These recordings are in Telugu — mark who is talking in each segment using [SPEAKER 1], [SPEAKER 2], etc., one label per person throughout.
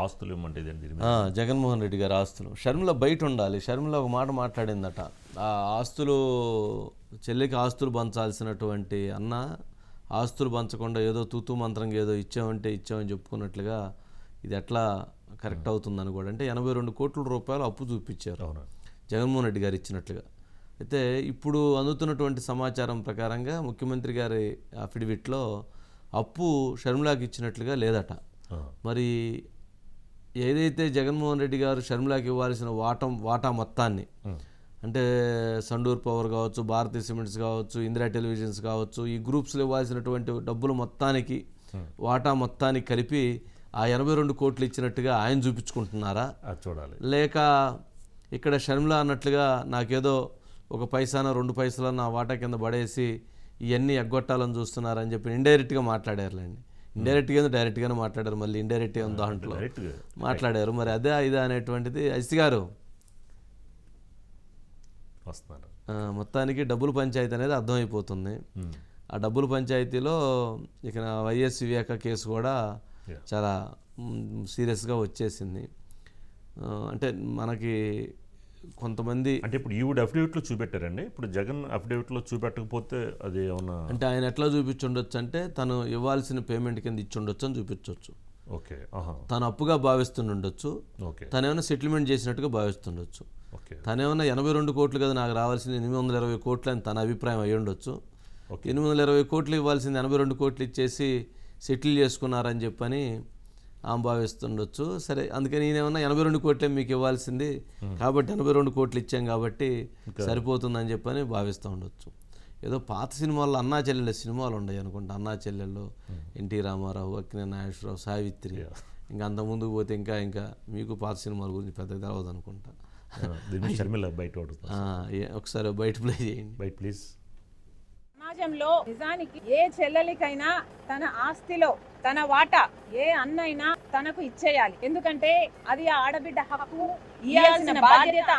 [SPEAKER 1] ఆస్తులు ఇవ్వమంటే
[SPEAKER 2] జగన్మోహన్ రెడ్డి గారి ఆస్తులు. షర్మిల బయట ఉండాలి. షర్మిల ఒక మాట మాట్లాడిందట, ఆ ఆస్తులు చెల్లికి ఆస్తులు పంచాల్సినటువంటి అన్న ఆస్తులు పంచకుండా ఏదో తూతూ మంత్రంగా ఏదో ఇచ్చామని చెప్పుకున్నట్లుగా ఇది ఎట్లా కరెక్ట్ అవుతుందని కూడా. అంటే 82 కోట్ల రూపాయలు అప్పు చూపించారు జగన్మోహన్ రెడ్డి గారు ఇచ్చినట్లుగా. అయితే ఇప్పుడు అందుతున్నటువంటి సమాచారం ప్రకారంగా ముఖ్యమంత్రి గారి అఫిడవిట్లో అప్పు షర్మిలాకి ఇచ్చినట్లుగా లేదట. మరి ఏదైతే జగన్మోహన్ రెడ్డి గారు షర్మిలాకి ఇవ్వాల్సిన వాటా మొత్తాన్ని, అంటే సండూర్ పవర్ కావచ్చు, భారతీయ సిమెంట్స్ కావచ్చు, ఇందిరా టెలివిజన్స్ కావచ్చు, ఈ గ్రూప్స్లో ఇవ్వాల్సినటువంటి డబ్బులు మొత్తానికి వాటా మొత్తానికి కలిపి ఆ 82 కోట్లు ఇచ్చినట్టుగా ఆయన చూపించుకుంటున్నారా
[SPEAKER 1] చూడాలి,
[SPEAKER 2] లేక ఇక్కడ షర్మిల అన్నట్లుగా నాకేదో 1 పైసానో 2 పైసలో నా వాటా కింద పడేసి ఇవన్నీ ఎగ్గొట్టాలని చూస్తున్నారని చెప్పి ఇండైరెక్ట్గా మాట్లాడారులేండి. ఇండైరెక్ట్గా డైరెక్ట్గానే మాట్లాడారు, మళ్ళీ ఇండైరెక్ట్గా దాంట్లో మాట్లాడారు. మరి అదే ఇదా అనేటువంటిది అజిత్ గారు
[SPEAKER 1] వస్తున్నారు.
[SPEAKER 2] మొత్తానికి డబ్బుల పంచాయతీ అనేది అర్థమైపోతుంది. ఆ డబ్బుల పంచాయతీలో ఇక వైఎస్ వివేక కేసు కూడా చాలా సీరియస్గా వచ్చేసింది. అంటే మనకి కొంతమంది
[SPEAKER 1] అంటే ఇప్పుడు ఈవిడ అఫిడవిట్లో చూపెట్టారండి. ఇప్పుడు జగన్ అఫిడవిట్లో చూపెట్టకపోతే అది ఏమన్నా
[SPEAKER 2] అంటే ఆయన ఎట్లా చూపించుండొచ్చు అంటే తను ఇవ్వాల్సిన పేమెంట్ కింద ఇచ్చుండొచ్చు అని చూపించవచ్చు.
[SPEAKER 1] ఓకే,
[SPEAKER 2] తను అప్పుగా భావిస్తుండొచ్చు, తనేమైనా సెటిల్మెంట్ చేసినట్టుగా భావిస్తుండొచ్చు. తనేమన్నా 82 కోట్లు కదా నాకు రావాల్సింది 820 కోట్లు అని తన అభిప్రాయం అయ్యి ఉండొచ్చు. 820 కోట్లు ఇవ్వాల్సింది 82 కోట్లు ఇచ్చేసి సెటిల్ చేసుకున్నారని చెప్పని ఆమె భావిస్తుండొచ్చు. సరే, అందుకని నేనేమన్నా 82 కోట్లే మీకు ఇవ్వాల్సింది కాబట్టి 82 కోట్లు ఇచ్చాం కాబట్టి సరిపోతుందని చెప్పని భావిస్తూ ఉండొచ్చు. ఏదో పాత సినిమాల్లో అన్నా చెల్లెళ్ళ సినిమాలు ఉన్నాయి అనుకుంటా. అన్నా చెల్లెళ్ళు, ఎన్టీ రామారావు, అక్కినేని నాగేశ్వరరావు, సావిత్రి, ఇంకా అంత ముందుకు పోతే ఇంకా మీకు పాత సినిమాల గురించి పెద్దగా తెలవదు అనుకుంటా. ఒకసారి బయట ప్లే చేయండి.
[SPEAKER 1] బయట ప్లీజ్.
[SPEAKER 3] సమాజంలో నిజానికి ఏ చెల్లెలికైనా తన ఆస్తిలో తన వాటా ఏ అన్నైనా తనకు ఇచ్చేయాలి. ఎందుకంటే అది ఆ ఆడబిడ్డ హక్కు. ఇయ్యాల్సిన బాధ్యత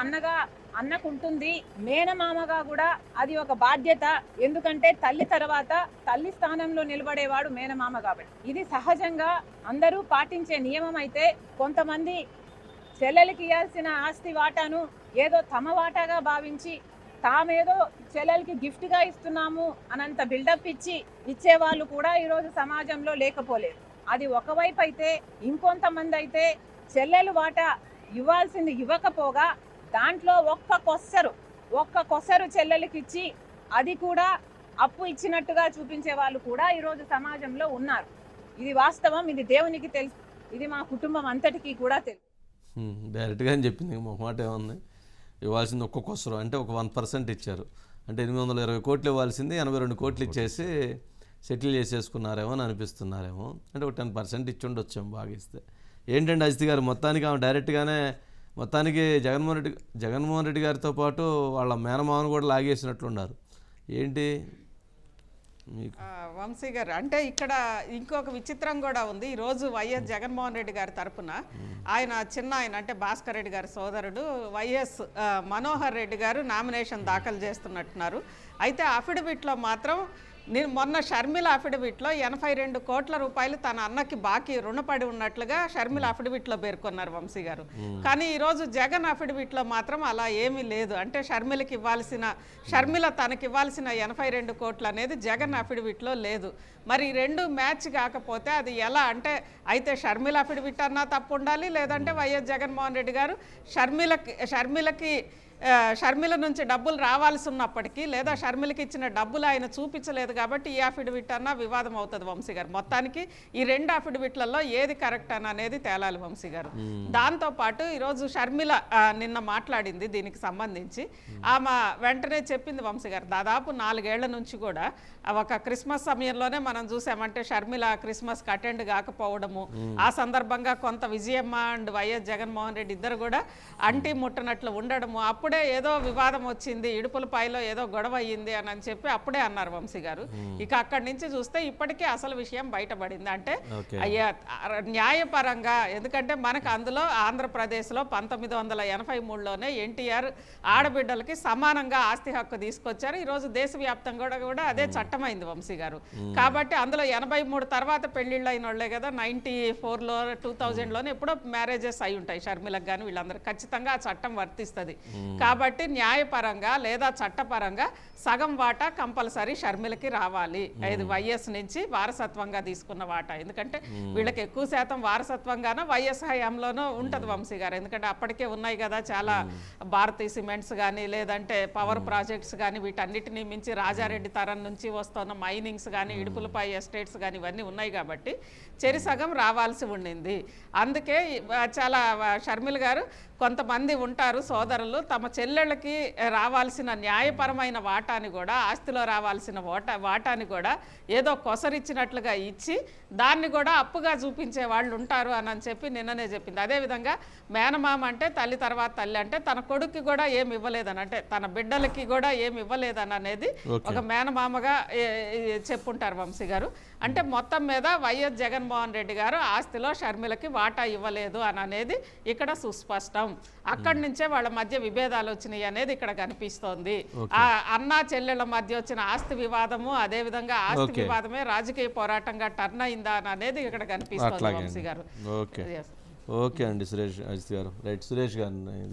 [SPEAKER 3] అన్నకుంటుంది. మేనమామగా కూడా అది ఒక బాధ్యత. ఎందుకంటే తల్లి తర్వాత తల్లి స్థానంలో నిలబడేవాడు మేనమామ కాబట్టి ఇది సహజంగా అందరూ పాటించే నియమం. అయితే కొంతమంది చెల్లెలికి ఇవ్వాల్సిన ఆస్తి వాటాను ఏదో తమ వాటాగా భావించి తామేదో చెల్లెలకి గిఫ్ట్గా ఇస్తున్నాము అనంత బిల్డప్ ఇచ్చేవాళ్ళు కూడా ఈరోజు సమాజంలో లేకపోలేదు. అది ఒకవైపు అయితే, ఇంకొంతమంది అయితే చెల్లెలు వాటా ఇవ్వాల్సింది ఇవ్వకపోగా దాంట్లో ఒక్క కొసరు చెల్లెలకి ఇచ్చి అది కూడా అప్పు ఇచ్చినట్టుగా చూపించే వాళ్ళు కూడా ఈరోజు సమాజంలో ఉన్నారు. ఇది వాస్తవం, ఇది దేవునికి తెలుసు, ఇది మా కుటుంబం అంతటికీ కూడా తెలుసు.
[SPEAKER 2] డైరెక్ట్గా అని చెప్పింది. ఒక మాట ఏముంది, ఇవ్వాల్సింది ఒక్కొక్కసరు అంటే ఒక 1% ఇచ్చారు. అంటే 820 కోట్లు ఇవ్వాల్సింది 82 కోట్లు ఇచ్చేసి సెటిల్ చేసేసుకున్నారేమో అని అనిపిస్తున్నారేమో. అంటే ఒక 10% ఇచ్చి ఉండొచ్చాము బాగా ఇస్తే. ఏంటంటే అజిత్ గారు మొత్తానికి ఆమె డైరెక్ట్గానే మొత్తానికి జగన్మోహన్ రెడ్డి గారితో పాటు వాళ్ళ మేనమామను కూడా లాగేసినట్లున్నారు. ఏంటి
[SPEAKER 4] వంశీ గారు, అంటే ఇక్కడ ఇంకొక విచిత్రం కూడా ఉంది. ఈరోజు వైఎస్ జగన్మోహన్ రెడ్డి గారి తరఫున ఆయన అంటే భాస్కర్ రెడ్డి గారి సోదరుడు వైఎస్ మనోహర్ రెడ్డి గారు నామినేషన్ దాఖలు చేస్తున్నట్టున్నారు. అయితే అఫిడవిట్లో మాత్రం మొన్న షర్మిల అఫిడవిట్లో 82 కోట్ల రూపాయలు తన అన్నకి బాకీ రుణపడి ఉన్నట్లుగా షర్మిల అఫిడవిట్లో పేర్కొన్నారు వంశీ గారు. కానీ ఈరోజు జగన్ అఫిడవిట్లో మాత్రం అలా ఏమీ లేదు. అంటే షర్మిల తనకి ఇవ్వాల్సిన 82 కోట్లు అనేది జగన్ అఫిడవిట్లో లేదు. మరి 2 మ్యాచ్ కాకపోతే అది ఎలా? అంటే అయితే షర్మిల అఫిడవిట్ అన్నా తప్పు ఉండాలి, లేదంటే వైఎస్ జగన్మోహన్ రెడ్డి గారు షర్మిల నుంచి డబ్బులు రావాల్సి ఉన్నప్పటికీ, లేదా షర్మిలకి ఇచ్చిన డబ్బులు ఆయన చూపించలేదు కాబట్టి ఈ అఫిడవిట్ అన్నా వివాదం అవుతుంది వంశీ గారు. మొత్తానికి ఈ 2 అఫిడవిట్లలో ఏది కరెక్ట్ అని అనేది తేలాలి వంశీ గారు. దాంతోపాటు ఈరోజు షర్మిల నిన్న మాట్లాడింది దీనికి సంబంధించి. ఆమె వెంటనే చెప్పింది వంశీ గారు, దాదాపు 4 ఏళ్ల నుంచి కూడా ఒక క్రిస్మస్ సమయంలోనే మనం చూసామంటే షర్మిల క్రిస్మస్కి అటెండ్ కాకపోవడము, ఆ సందర్భంగా కొంత విజయమ్మ అండ్ వైఎస్ జగన్మోహన్ రెడ్డి ఇద్దరు కూడా అంటీ ముట్టనట్లు ఉండడము, అప్పుడు అప్పుడే ఏదో వివాదం వచ్చింది, ఇడుపులపాయలో ఏదో గొడవ అయ్యింది అని చెప్పి అప్పుడే అన్నారు వంశీ గారు. ఇక అక్కడి నుంచి చూస్తే ఇప్పటికీ అసలు విషయం బయటపడింది. అంటే అయ్యా న్యాయపరంగా, ఎందుకంటే మనకు అందులో ఆంధ్రప్రదేశ్లో 1983లోనే ఎన్టీఆర్ ఆడబిడ్డలకి సమానంగా ఆస్తి హక్కు తీసుకొచ్చారు. ఈరోజు దేశవ్యాప్తంగా కూడా అదే చట్టమైంది వంశీ గారు. కాబట్టి అందులో 83 తర్వాత పెళ్లిళ్ళు అయిన వాళ్ళే కదా, 94లో 2000లోనే ఎప్పుడో మ్యారేజెస్ అయి ఉంటాయి షర్మిలకు కానీ వీళ్ళందరూ. ఖచ్చితంగా ఆ చట్టం వర్తిస్తుంది. కాబట్టి న్యాయపరంగా లేదా చట్టపరంగా సగం వాటా కంపల్సరీ షర్మిలకి రావాలి. ఇది వైఎస్ నుంచి వారసత్వంగా తీసుకున్న వాటా. ఎందుకంటే వీళ్ళకి ఎక్కువ శాతం వారసత్వంగానో వైఎస్ హయాంలోనూ ఉంటుంది వంశీ గారు. ఎందుకంటే అప్పటికే ఉన్నాయి కదా చాలా భారతీయ సిమెంట్స్ కానీ, లేదంటే పవర్ ప్రాజెక్ట్స్ కానీ, వీటన్నిటిని మించి రాజారెడ్డి తరం నుంచి వస్తున్న మైనింగ్స్ కానీ, ఇడుపులపై ఎస్టేట్స్ కానీ ఇవన్నీ ఉన్నాయి కాబట్టి చెరి సగం రావాల్సి ఉండింది. అందుకే చాలా షర్మిల గారు కొంతమంది ఉంటారు సోదరులు తమ చెల్లెళ్ళకి రావాల్సిన న్యాయపరమైన వాటాని కూడా, ఆస్తిలో రావాల్సిన వాటాని కూడా ఏదో కొసరిచ్చినట్లుగా ఇచ్చి దాన్ని కూడా అప్పుగా చూపించే వాళ్ళు ఉంటారు అని చెప్పి నిన్ననే చెప్పింది. అదేవిధంగా మేనమామ అంటే తల్లి తర్వాత తల్లి, అంటే తన కొడుక్కి కూడా ఏమి ఇవ్వలేదని, అంటే తన బిడ్డలకి కూడా ఏమి ఇవ్వలేదని అనేది ఒక మేనమామగా చెప్పుంటారు వంశీ గారు. అంటే మొత్తం మీద వైఎస్ జగన్మోహన్ రెడ్డి గారు ఆస్తిలో షర్మిలకి వాటా ఇవ్వలేదు అని అనేది ఇక్కడ సుస్పష్టం. అక్కడి నుంచే వాళ్ళ మధ్య విభేదాలు వచ్చినాయి అనేది ఇక్కడ కనిపిస్తోంది. ఆ అన్నా చెల్లెళ్ళ మధ్య వచ్చిన ఆస్తి వివాదము, అదే విధంగా ఆస్తి వివాదమే రాజకీయ పోరాటంగా టర్న్ అయిందా అనేది ఇక్కడ కనిపిస్తోంది వంశీ గారు.
[SPEAKER 2] ఓకే అండి సురేష్ గారు. రైట్, సురేష్ గారు